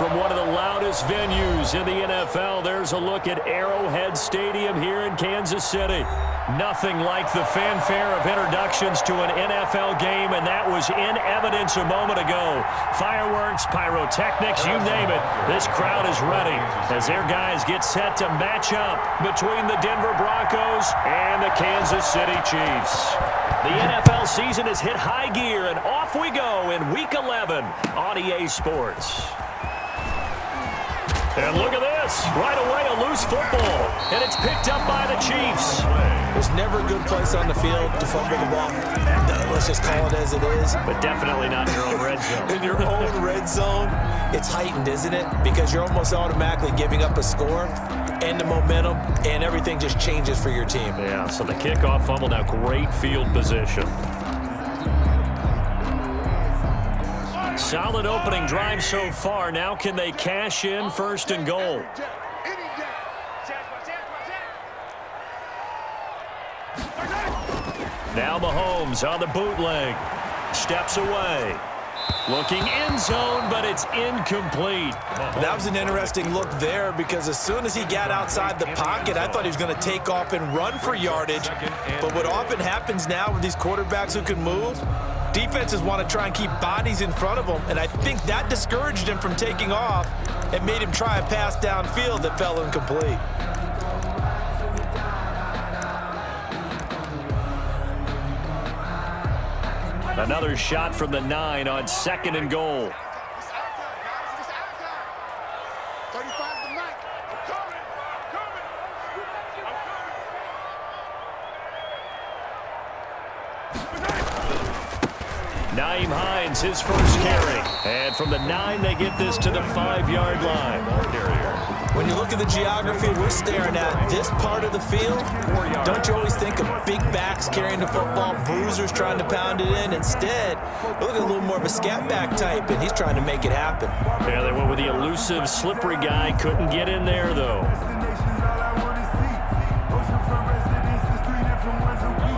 from one of the loudest venues in the NFL. There's a look at Arrowhead Stadium here in Kansas City. Nothing like the fanfare of introductions to an NFL game, and that was in evidence a moment ago. Fireworks, pyrotechnics, you name it. This crowd is ready as their guys get set to match up between the Denver Broncos and the Kansas City Chiefs. The NFL season has hit high gear, and off we go in Week 11 on EA Sports. And look at this. Right away, a loose football. And it's picked up by the Chiefs. There's never a good place on the field to fumble the ball. Let's just call it as it is. But definitely not in your own red zone. In your own red zone, it's heightened, isn't it? Because you're almost automatically giving up a score and the momentum, and everything just changes for your team. Yeah, so the kickoff fumble, now great field position. Solid opening drive so far. Now can they cash in 1st and goal? Now Mahomes on the bootleg. Steps away. Looking end zone, but it's incomplete. That was an interesting look there because as soon as he got outside the pocket, I thought he was going to take off and run for yardage. But what often happens now with these quarterbacks who can move, defenses want to try and keep bodies in front of them, and I think that discouraged him from taking off and made him try a pass downfield that fell incomplete. Another shot from the 9 on 2nd and goal. Naeem Hines, his first carry. And from the 9, they get this to the 5-yard line. When you look at the geography we're staring at, this part of the field, don't you always think of big backs carrying the football, bruisers trying to pound it in? Instead, look at a little more of a scat back type, and he's trying to make it happen. Yeah, they went with the elusive, slippery guy. Couldn't get in there, though.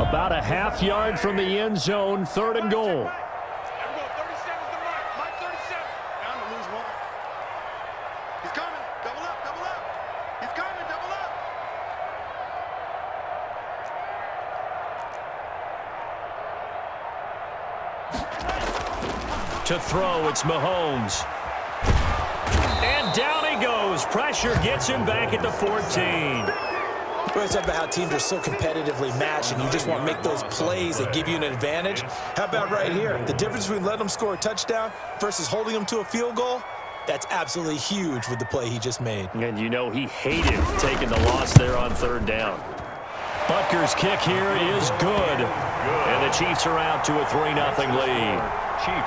About a half-yard from the end zone, 3rd and goal. To throw, it's Mahomes. And down he goes. Pressure gets him back at the 14. We're talking about how teams are so competitively matched, and you just want to make those plays that give you an advantage. How about right here? The difference between letting them score a touchdown versus holding them to a field goal, that's absolutely huge with the play he just made. And you know he hated taking the loss there on 3rd down. Butker's kick here is good. And the Chiefs are out to a 3-0 lead.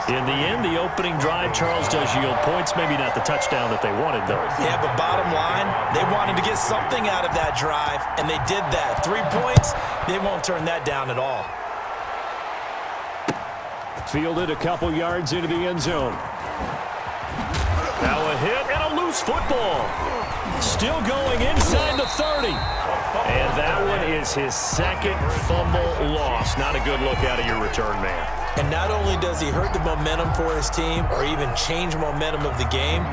In the end, the opening drive, Charles, does yield points. Maybe not the touchdown that they wanted, though. Yeah, but bottom line, they wanted to get something out of that drive, and they did that. 3 points, they won't turn that down at all. Fielded a couple yards into the end zone. Now a hit and a loose football. Still going inside the 30. And that one is his 2nd fumble loss. Not a good look out of your return man. And not only does he hurt the momentum for his team or even change momentum of the game,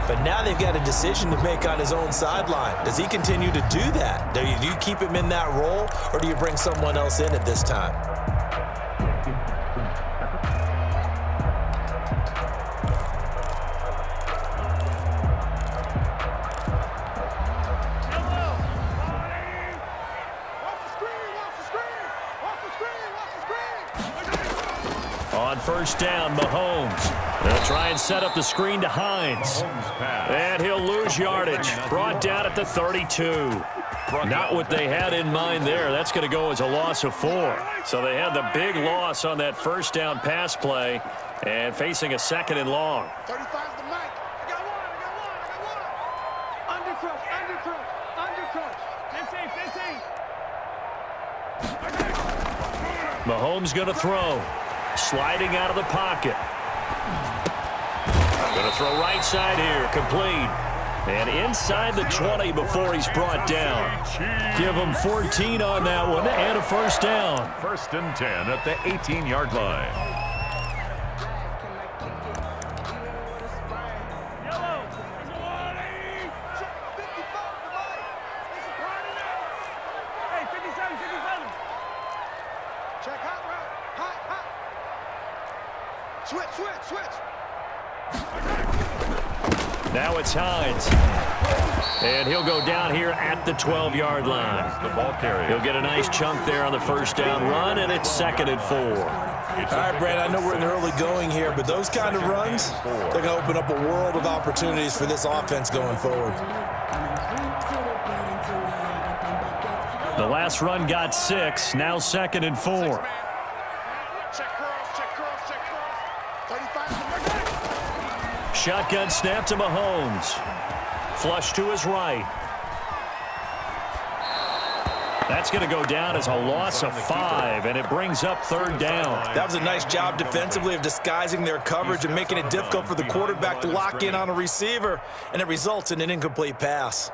but now they've got a decision to make on his own sideline. Does he continue to do that? Do you keep him in that role, or do you bring someone else in at this time? On 1st down, Mahomes. They'll try and set up the screen to Hines. And he'll lose yardage. Brought down at the 32. Not what they had in mind there. That's going to go as a loss of 4. So they had the big loss on that 1st down pass play and facing a 2nd and long. 35's the mic. I got one. Undercrush. 15. Mahomes going to throw. Sliding out of the pocket. Going to throw right side here. Complete. And inside the 20 before he's brought down. Give him 14 on that one and a 1st down. 1st and 10 at the 18-yard line. Now it's Hines. And he'll go down here at the 12-yard line. The ball carrier. He'll get a nice chunk there on the first down run, and it's 2nd and 4. All right, Brad, I know we're in the early going here, but those kind of runs, they're going to open up a world of opportunities for this offense going forward. The last run got 6, now 2nd and 4. Check curls, check curls, check curls. 35. Shotgun snap to Mahomes. Flush to his right. That's going to go down as a loss of 5, and it brings up 3rd down. That was a nice job defensively of disguising their coverage and making it difficult for the quarterback to lock in on a receiver, and it results in an incomplete pass.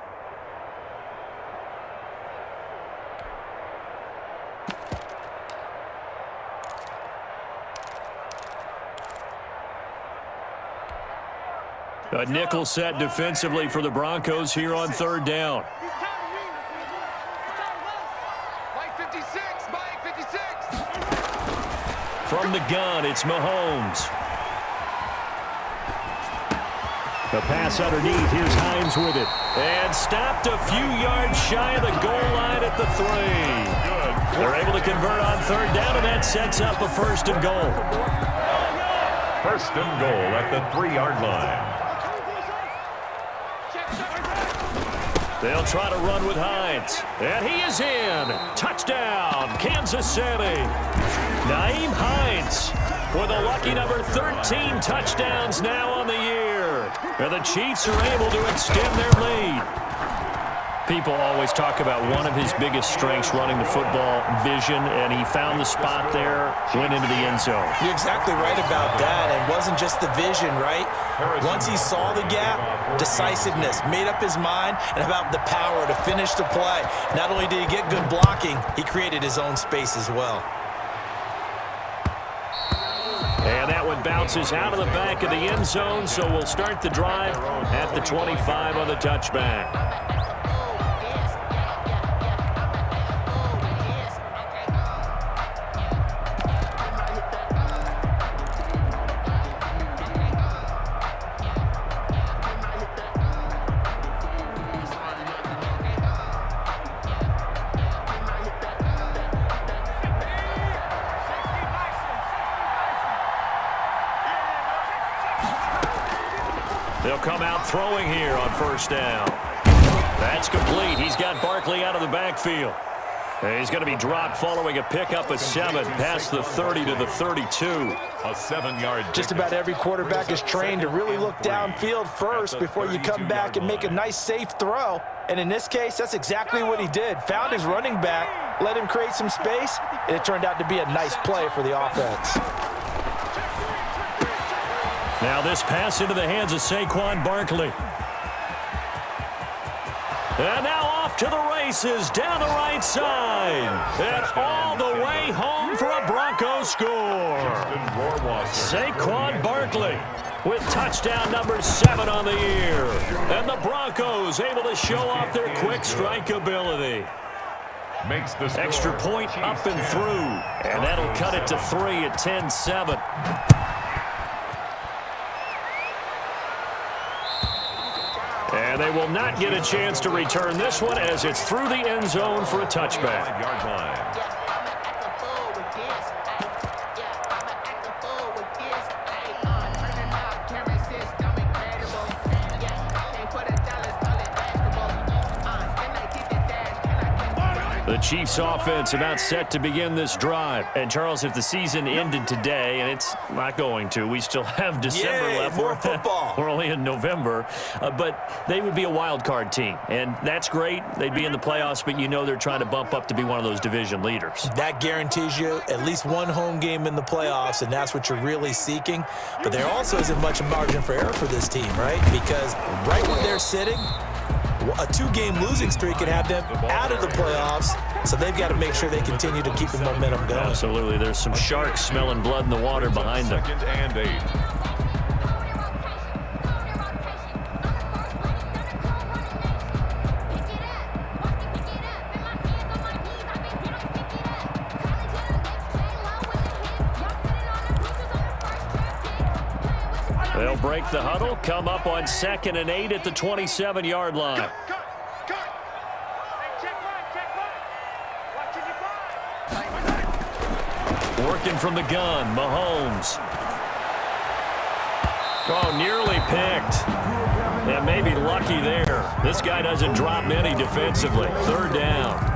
A nickel set defensively for the Broncos here on 3rd down. Mike 56, Mike 56. From the gun, it's Mahomes. The pass underneath. Here's Hines with it. And stopped a few yards shy of the goal line at the 3. They're able to convert on 3rd down, and that sets up a 1st and goal. 1st and goal at the 3-yard line. They'll try to run with Hines. And he is in. Touchdown, Kansas City. Nyheim Hines with a lucky number 13 touchdowns now on the year. And the Chiefs are able to extend their lead. People always talk about one of his biggest strengths, running the football, vision, and he found the spot there, went into the end zone. You're exactly right about that. It wasn't just the vision, right? Once he saw the gap, decisiveness, made up his mind, and about the power to finish the play. Not only did he get good blocking, he created his own space as well. And that one bounces out of the back of the end zone, so we'll start the drive at the 25 on the touchback. They'll come out throwing here on 1st down. That's complete. He's got Barkley out of the backfield. And he's going to be dropped following a pickup of 7 past the 30 to the 32. A 7-yard. Just about every quarterback is trained to really look downfield first before you come back and make a nice, safe throw. And in this case, that's exactly what he did. Found his running back, let him create some space, and it turned out to be a nice play for the offense. Now this pass into the hands of Saquon Barkley. And now off to the races down the right side. And all the way home for a Broncos score. Saquon Barkley with touchdown number 7 on the year. And the Broncos able to show off their quick strike ability. Makes the extra point up and through. And that'll cut it to 3 at 10-7. And they will not get a chance to return this one as it's through the end zone for a touchback. 5-yard line. The Chiefs offense about set to begin this drive. And Charles, if the season ended today, and it's not going to, we still have December left. More football. We're only in November, but they would be a wild card team. And that's great. They'd be in the playoffs, but you know they're trying to bump up to be one of those division leaders. That guarantees you at least one home game in the playoffs, and that's what you're really seeking. But there also isn't much margin for error for this team, right? Because right where they're sitting, a 2-game losing streak can have them out of the playoffs, so they've got to make sure they continue to keep the momentum going. Absolutely. There's some sharks smelling blood in the water behind them. 2nd and 8. break the huddle, come up on 2nd and 8 at the 27-yard line. Working from the gun, Mahomes. Oh, nearly picked. And maybe lucky there. This guy doesn't drop many defensively. 3rd down.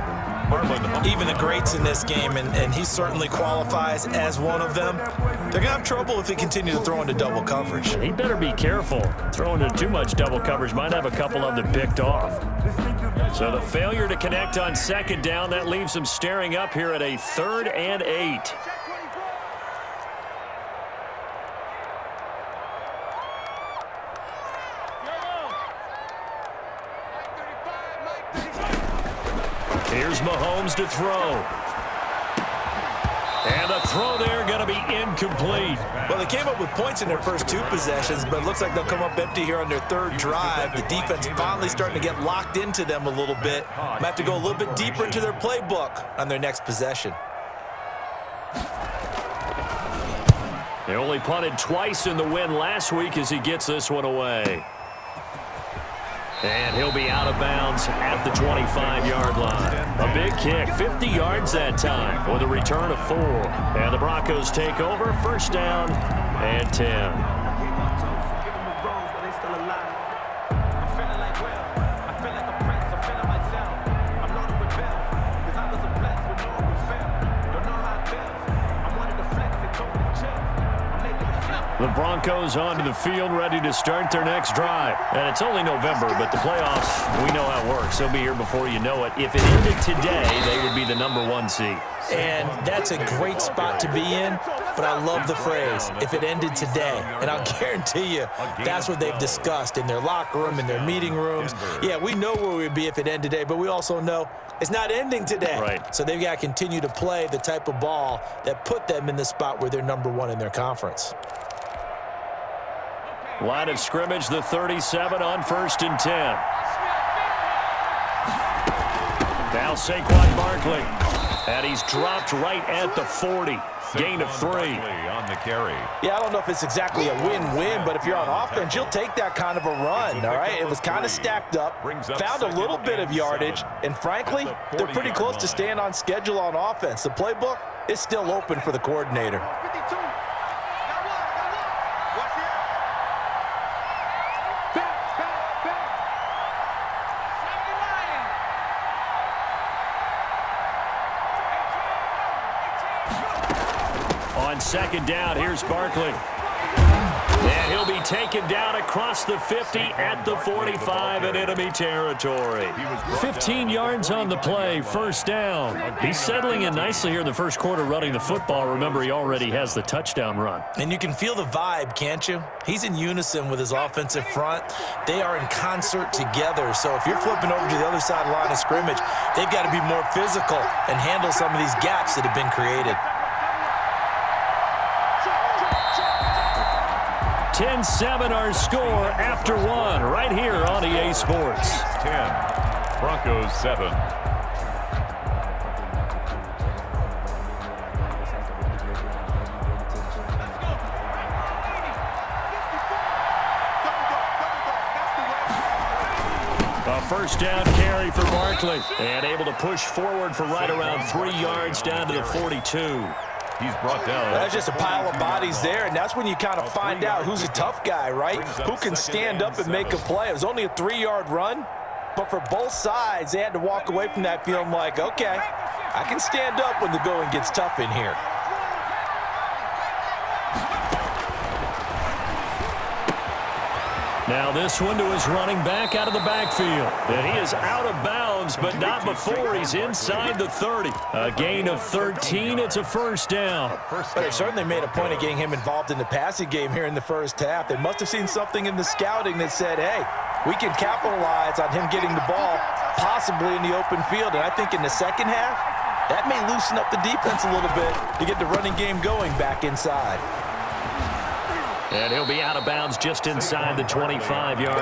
Even the greats in this game, and he certainly qualifies as one of them, they're going to have trouble if they continue to throw into double coverage. He better be careful. Throwing into too much double coverage might have a couple of them picked off. So the failure to connect on 2nd down, that leaves them staring up here at a 3rd and 8. Here's Mahomes to throw. And the throw there going to be incomplete. Well, they came up with points in their first 2 possessions, but it looks like they'll come up empty here on their 3rd drive. The defense finally starting to get locked into them a little bit. Might have to go a little bit deeper into their playbook on their next possession. They only punted twice in the win last week as he gets this one away. And he'll be out of bounds at the 25-yard line. A big kick, 50 yards that time with a return of 4. And the Broncos take over, 1st down and 10. The Broncos onto the field, ready to start their next drive. And it's only November, but the playoffs, we know how it works. They'll be here before you know it. If it ended today, they would be the #1 seed. And that's a great spot to be in, but I love the phrase, if it ended today. And I'll guarantee you, that's what they've discussed in their locker room, in their meeting rooms. Yeah, we know where we'd be if it ended today, but we also know it's not ending today. Right. So they've got to continue to play the type of ball that put them in the spot where they're #1 in their conference. Line of scrimmage, the 37 on 1st and 10. Now Saquon Barkley. And he's dropped right at the 40. Gain of 3. On the carry. Yeah, I don't know if it's exactly a win-win, but if you're on offense, you'll take that kind of a run, all right? It was kind of stacked up, found a little bit of yardage, and frankly, they're pretty close to staying on schedule on offense. The playbook is still open for the coordinator. On 2nd down, here's Barkley. And he'll be taken down across the 50 at the 45 in enemy territory. 15 yards on the play, 1st down. He's settling in nicely here in the 1st quarter running the football. Remember, he already has the touchdown run. And you can feel the vibe, can't you? He's in unison with his offensive front. They are in concert together. So if you're flipping over to the other side of the line of scrimmage, they've got to be more physical and handle some of these gaps that have been created. 10-7 our score after 1 right here on EA Sports. 10, Broncos 7. A 1st down carry for Barkley. And able to push forward for right around 3 yards down to the 42. He's brought down. That's just a pile of bodies there, and that's when you kind of find out who's a tough guy, right? Who can stand up and make a play. It was only a 3-yard run, but for both sides, they had to walk away from that feeling like, okay, I can stand up when the going gets tough in here. Now this one to his running back out of the backfield. And he is out of bounds, but not before he's inside the 30. A gain of 13. It's a 1st down. But they certainly made a point of getting him involved in the passing game here in the 1st half. They must have seen something in the scouting that said, hey, we can capitalize on him getting the ball possibly in the open field. And I think in the 2nd half, that may loosen up the defense a little bit to get the running game going back inside. And he'll be out of bounds just inside the 25-yard